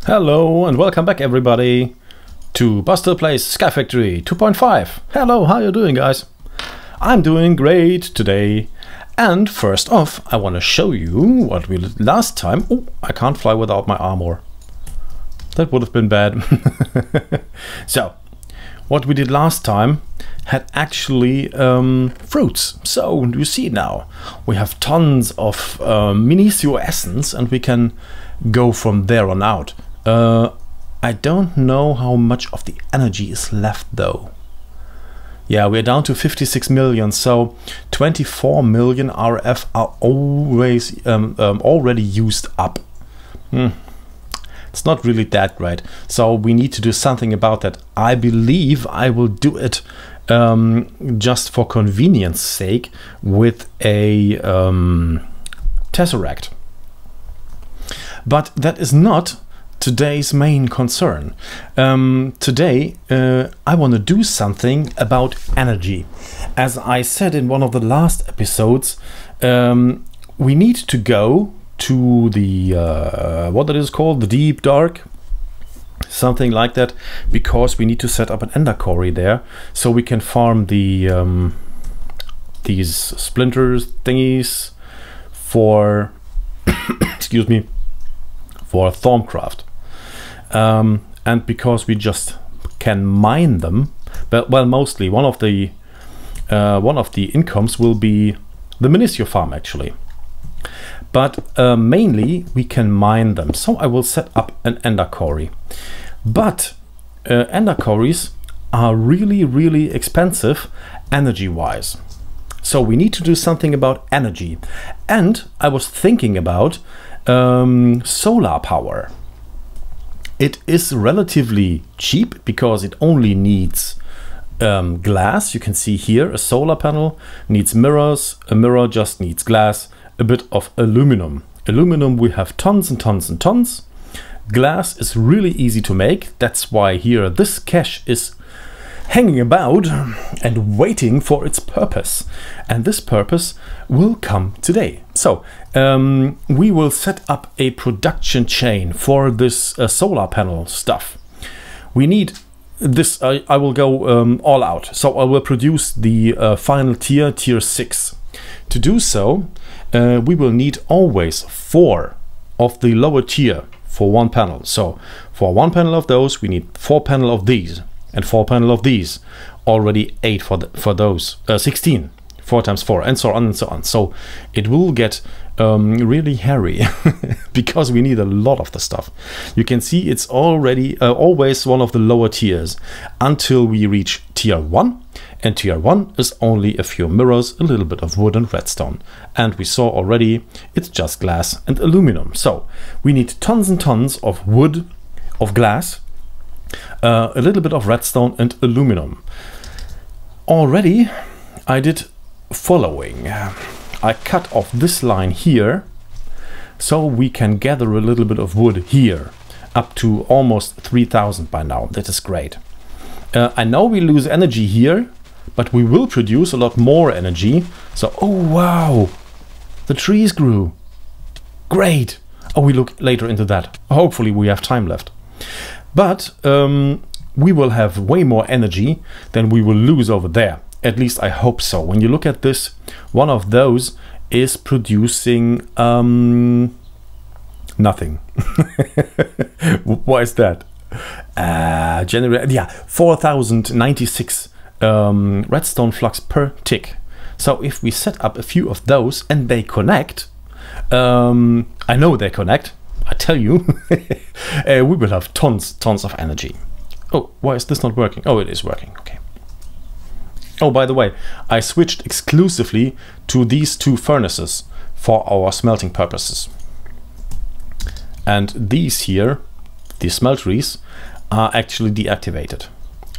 Hello and welcome back everybody to Buster Plays Sky Factory 2.5. Hello, how are you doing guys? I'm doing great today. And first off, I want to show you what we did last time. Oh, I can't fly without my armor. That would have been bad. So, what we did last time had actually fruits. So, you see now, we have tons of Minicio Essence and we can go from there on out. I don't know how much of the energy is left though. Yeah, we're down to 56 million, so 24 million RF are always already used up. It's not really that great, so we need to do something about that. I believe I will do it just for convenience sake with a Tesseract. But that is not today's main concern. Today I want to do something about energy. As I said in one of the last episodes, we need to go to the what it is called, the deep dark, something like that, because we need to set up an ender quarry there so we can farm the these splinters thingies for excuse me, for Thorncraft. And because we just can mine them, but well, mostly one of the incomes will be the Minicio farm actually, but mainly we can mine them. So I will set up an ender quarry, but ender quarries are really expensive energy wise. So we need to do something about energy, and I was thinking about solar power. It is relatively cheap because it only needs glass. You can see here a solar panel needs mirrors, a mirror just needs glass, a bit of aluminum. Aluminum we have tons and tons and tons. Glass is really easy to make. That's why here this cache is hanging about and waiting for its purpose, and this purpose will come today. So we will set up a production chain for this solar panel stuff. We need this. I will go all out, so I will produce the final tier 6. To do so we will need always 4 of the lower tier for one panel. So for one panel of those we need 4 panel of these, and 4 panel of these, already 8 for those, 16, 4 times 4, and so on and so on. So it will get really hairy because we need a lot of the stuff. You can see it's already always one of the lower tiers until we reach tier 1, and tier 1 is only a few mirrors, a little bit of wood and redstone, and we saw already it's just glass and aluminum. So we need tons and tons of wood, of glass, a little bit of redstone and aluminum. Already I did following. I cut off this line here so we can gather a little bit of wood here, up to almost 3000 by now. That is great. I know we lose energy here, but we will produce a lot more energy. So, oh wow, the trees grew. Great. Oh, we look later into that. Hopefully we have time left. But we will have way more energy than we will lose over there. At least I hope so. When you look at this, one of those is producing nothing. Why is that? Generate, yeah, 4096 redstone flux per tick. So if we set up a few of those and they connect, I know they connect, I tell you, we will have tons of energy. Oh, why is this not working? Oh, it is working. Okay. Oh, by the way, I switched exclusively to these 2 furnaces for our smelting purposes. And these here, the smelteries, are actually deactivated.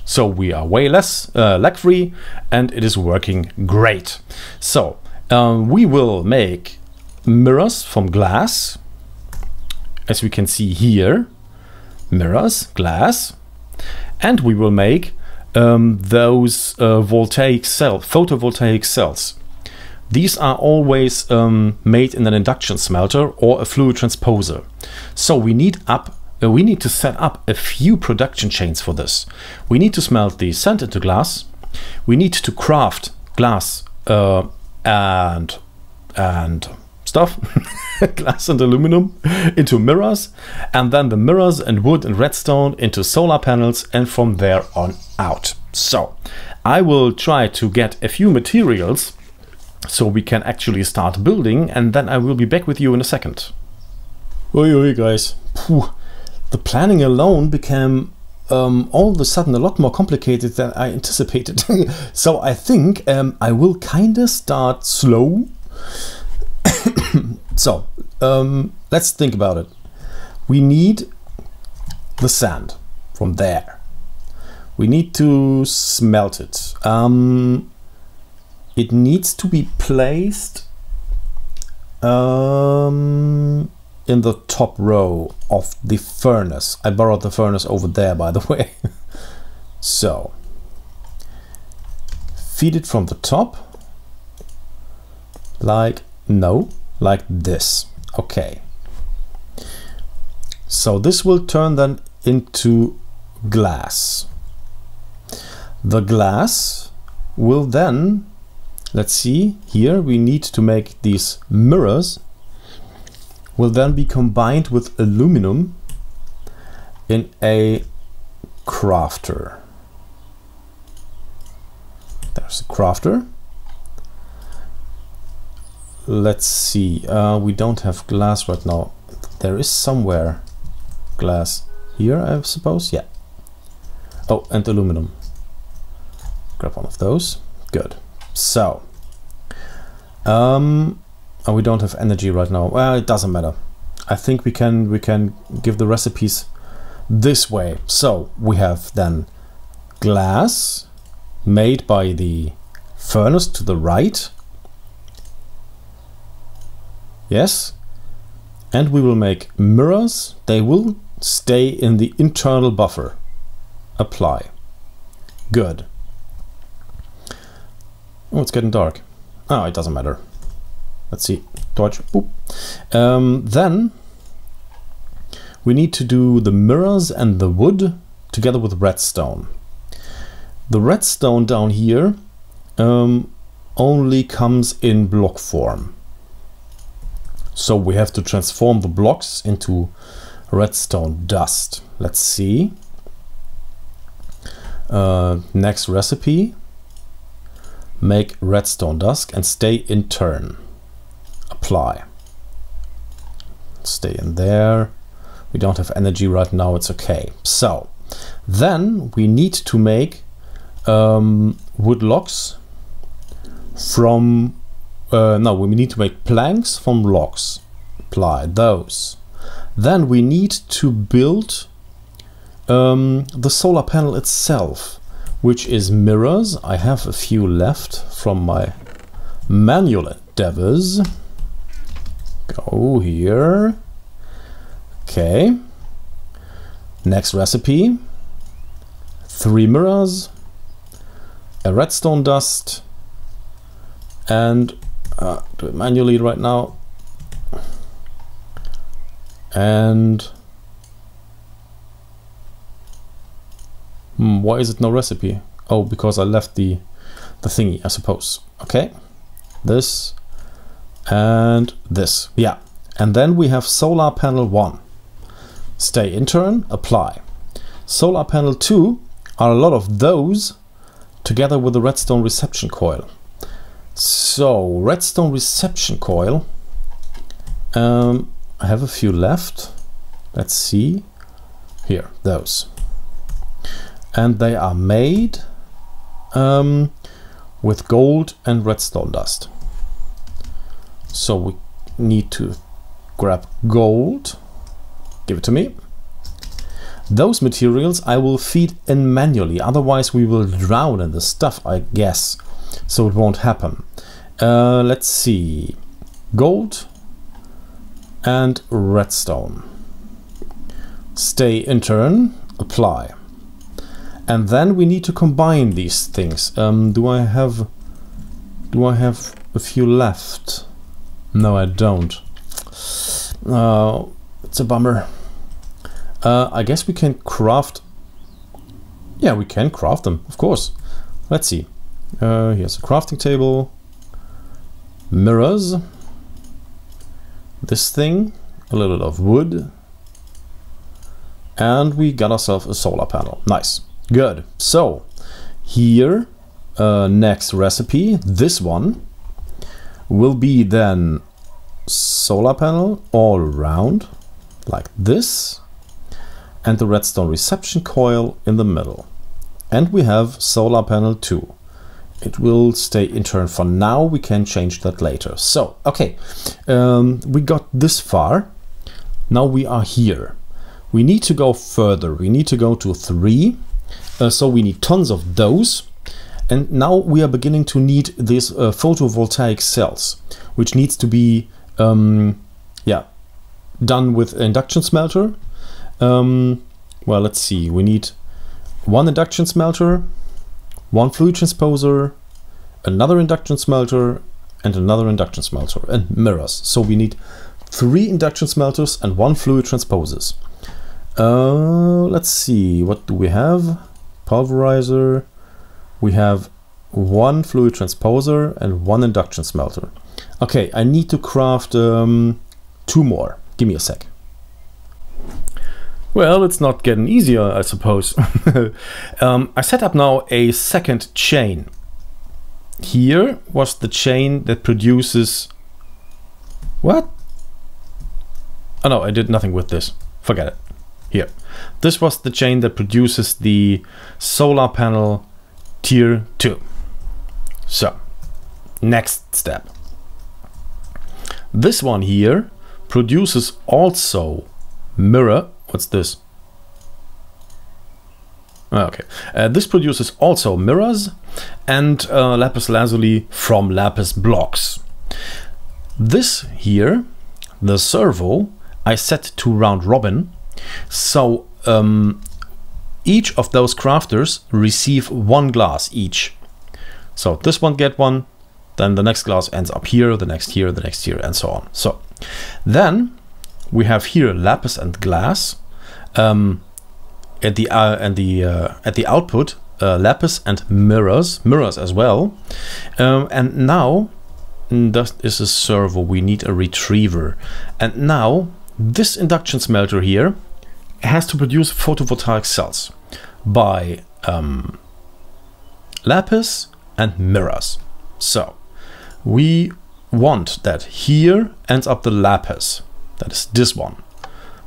So we are way less lag free, and it is working great. So we will make mirrors from glass. As we can see here, mirrors, glass, and we will make those photovoltaic cells. These are always made in an induction smelter or a fluid transposer. So we need up we need to set up a few production chains for this. We need to smelt the sand into glass. We need to craft glass and stuff, glass and aluminum into mirrors, and then the mirrors and wood and redstone into solar panels, and from there on out. So I will try to get a few materials so we can actually start building, and then I will be back with you in a second. Oi guys, the planning alone became all of a sudden a lot more complicated than I anticipated. So I think I will kind of start slow. So let's think about it. We need the sand from there. We need to smelt it. It needs to be placed in the top row of the furnace. I borrowed the furnace over there, by the way. So feed it from the top, like this. Okay, so this will turn then into glass. The glass will then, let's see here, we need to make these mirrors, will then be combined with aluminum in a crafter. There's a crafter. Let's see, we don't have glass right now. There is somewhere glass here, I suppose. Yeah. Oh, and aluminum. Grab one of those. Good. So we don't have energy right now. Well, it doesn't matter. I think we can give the recipes this way. So we have then glass made by the furnace to the right. Yes. And we will make mirrors. They will stay in the internal buffer. Apply. Good. Oh, it's getting dark. Oh, it doesn't matter. Let's see. Torch. Boop. Then we need to do the mirrors and the wood together with redstone. The redstone down here only comes in block form. So we have to transform the blocks into redstone dust. Let's see. Next recipe. Make redstone dust and stay in turn. Apply. Stay in there. We don't have energy right now, it's okay. So then we need to make wood logs from no, we need to make planks from logs. Apply those. Then we need to build the solar panel itself, which is mirrors. I have a few left from my manual endeavors. Go here. Okay. Next recipe. 3 mirrors, a redstone dust, and do it manually right now. And why is it no recipe? Oh, because I left the thingy, I suppose. Okay, this and this. Yeah, and then we have solar panel 1. Stay in turn, apply. Solar panel 2 are a lot of those together with the redstone reception coil. So redstone reception coil, I have a few left. Let's see here, those, and they are made with gold and redstone dust. So we need to grab gold, give it to me. Those materials I will feed in manually, otherwise we will drown in the stuff, I guess, so it won't happen. Let's see, gold and redstone. Stay in turn, apply. And then we need to combine these things. Do I have a few left? No, I don't. It's a bummer. I guess we can craft. Yeah, we can craft them, of course. Let's see. Here's a crafting table. Mirrors. This thing. A little bit of wood. And we got ourselves a solar panel. Nice. Good. So, here, next recipe. This one will be then solar panel all around. Like this. And the redstone reception coil in the middle. And we have solar panel 2. It will stay in turn for now. We can change that later. So, okay, we got this far. Now we are here. We need to go further. We need to go to 3. So we need tons of those. And now we are beginning to need these photovoltaic cells, which needs to be yeah, done with induction smelter. Well, let's see. We need 1 induction smelter, 1 fluid transposer, another induction smelter, and another induction smelter, and mirrors. So we need 3 induction smelters and 1 fluid transposers. Let's see. What do we have? Pulverizer. We have 1 fluid transposer and 1 induction smelter. Okay, I need to craft 2 more. Give me a sec. Well, it's not getting easier, I suppose. I set up now a second chain. Here was the chain that produces... What? Oh no, I did nothing with this. Forget it. Here. This was the chain that produces the solar panel tier 2. So, next step. This one here produces also mirror. What's this? Okay, this produces also mirrors and lapis lazuli from lapis blocks. This here, the servo, I set to round robin. So each of those crafters receive 1 glass each. So this one get 1, then the next glass ends up here, the next here, the next here, and so on. So then we have here lapis and glass. At the output, lapis and mirrors as well. And now that is a servo. We need a retriever. And now this induction smelter here has to produce photovoltaic cells by lapis and mirrors. So we want that here ends up the lapis. That is this one.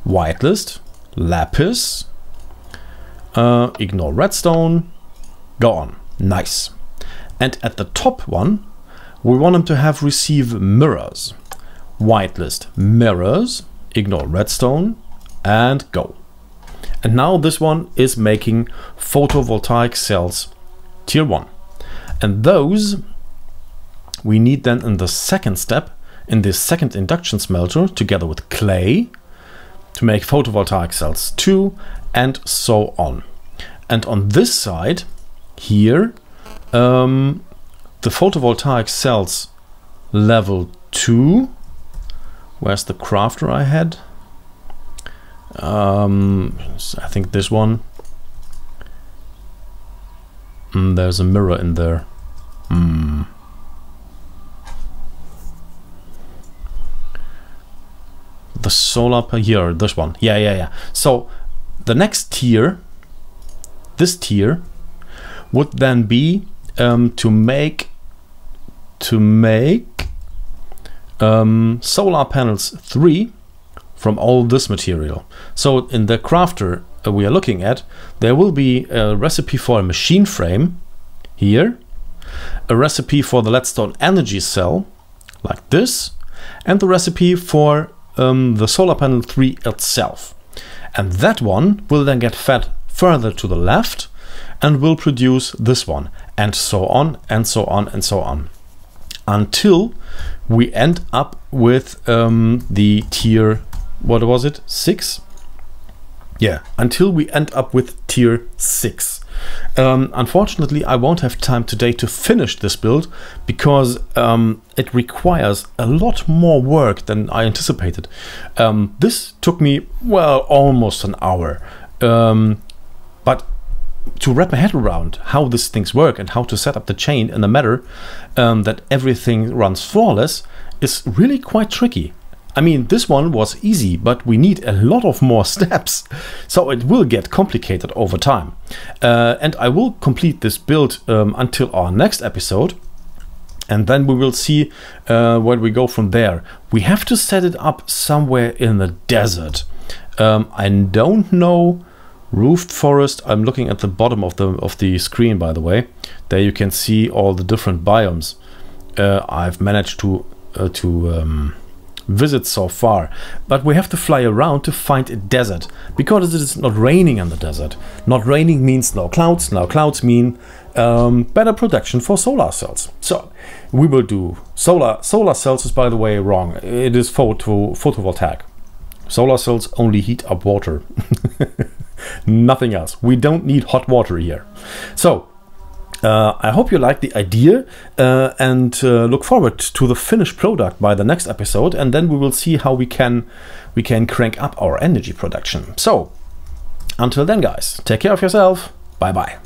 Whitelist, lapis, ignore redstone, go on. Nice. And at the top one, we want them to have receive mirrors. Whitelist, mirrors, ignore redstone, and go. And now this one is making photovoltaic cells tier 1. And those we need then in the second step, in this second induction smelter, together with clay, to make photovoltaic cells 2, and so on. And on this side, here, the photovoltaic cells level 2, where's the crafter I had? I think this one. There's a mirror in there. The solar here, this one. Yeah. So the next tier, this tier, would then be to make solar panels 3 from all this material. So in the crafter we are looking at, there will be a recipe for a machine frame here, a recipe for the leadstone energy cell like this, and the recipe for the solar panel 3 itself. And that one will then get fed further to the left and will produce this one, and so on and so on and so on, until we end up with the tier, what was it, 6? Yeah, until we end up with tier 6. Unfortunately, I won't have time today to finish this build because it requires a lot more work than I anticipated. This took me, well, almost an hour. But to wrap my head around how these things work and how to set up the chain in a manner that everything runs flawless is really quite tricky. I mean, this one was easy, but we need a lot of more steps, so it will get complicated over time. And I will complete this build until our next episode, and then we will see where we go from there. We have to set it up somewhere in the desert. I don't know. Roofed forest. I'm looking at the bottom of the screen, by the way. There you can see all the different biomes I've managed to visit so far, but we have to fly around to find a desert because it is not raining in the desert. Not raining means no clouds. Now clouds mean better protection for solar cells. So we will do solar cells is, by the way, wrong. It is photovoltaic. Solar cells only heat up water. Nothing else. We don't need hot water here. So I hope you like the idea and look forward to the finished product by the next episode, and then we will see how we can crank up our energy production. So until then, guys, take care of yourself. Bye bye.